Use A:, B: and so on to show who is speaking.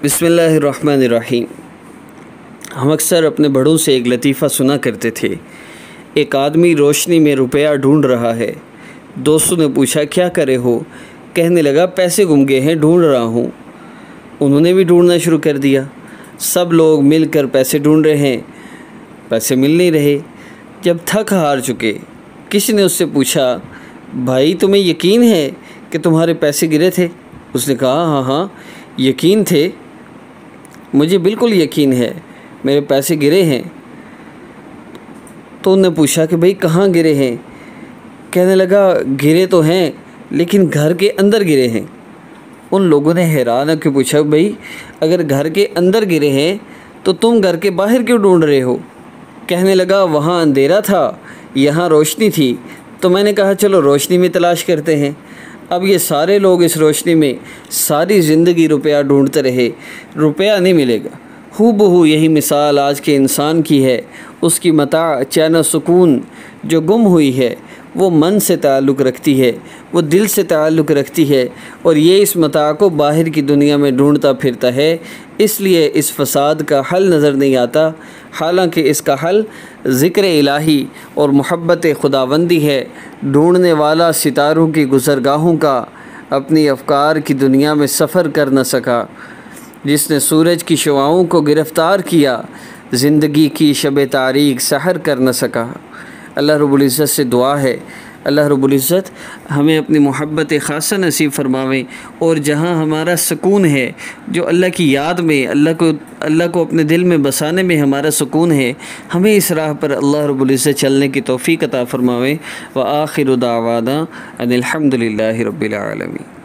A: بسم اللہ الرحمن الرحیم۔ ہم اکثر اپنے بڑوں سے ایک لطیفہ سنا کرتے تھے۔ ایک آدمی روشنی میں روپیہ ڈھونڈ رہا ہے۔ دوستوں نے پوچھا کیا کرے ہو؟ کہنے لگا پیسے گم گئے ہیں، ڈھونڈ رہا ہوں۔ انہوں نے بھی ڈھونڈنا شروع کر دیا۔ سب لوگ مل کر پیسے ڈھونڈ رہے ہیں، پیسے مل نہیں رہے۔ جب تھک ہار چکے، کسی نے اس سے پوچھا بھائی تمہیں یقین ہے کہ تمہارے پیسے گرے تھے؟ اس نے کہا ہاں یقین تھے، مجھے بالکل یقین ہے میرے پیسے گرے ہیں۔ تو انہوں نے پوچھا کہ بھائی کہاں گرے ہیں؟ کہنے لگا گرے تو ہیں لیکن گھر کے اندر گرے ہیں۔ ان لوگوں نے حیران ہو کے پوچھا بھائی اگر گھر کے اندر گرے ہیں تو تم گھر کے باہر کیوں ڈھونڈ رہے ہو؟ کہنے لگا وہاں اندھیرا تھا، یہاں روشنی تھی، تو میں نے کہا چلو روشنی میں تلاش کرتے ہیں۔ اب یہ سارے لوگ اس روشنی میں ساری زندگی روپیہ ڈھونڈتے رہے، روپیہ نہیں ملے گا۔ ہو بہو یہی مثال آج کے انسان کی ہے۔ اس کی متاع چین و سکون جو گم ہوئی ہے وہ من سے تعلق رکھتی ہے، وہ دل سے تعلق رکھتی ہے، اور یہ اس متاع کو باہر کی دنیا میں ڈھونڈتا پھرتا ہے۔ اس لیے اس فساد کا حل نظر نہیں آتا، حالانکہ اس کا حل ذکر الہی اور محبت خداوندی ہے۔ ڈھونڈنے والا ستاروں کی گزرگاہوں کا اپنی افکار کی دنیا میں سفر کر نہ سکا۔ جس نے سورج کی شعاؤں کو گرفتار کیا، زندگی کی شب تاریک سحر کر نہ سکا۔ اللہ رب العزت سے دعا ہے اللہ رب العزت ہمیں اپنی محبت خاصہ نصیب فرماویں، اور جہاں ہمارا سکون ہے، جو اللہ کی یاد میں اللہ کو اپنے دل میں بسانے میں ہمارا سکون ہے، ہمیں اس راہ پر اللہ رب العزت چلنے کی توفیق عطا فرماویں۔ وآخر دعوانا ان الحمد للہ رب العالمین۔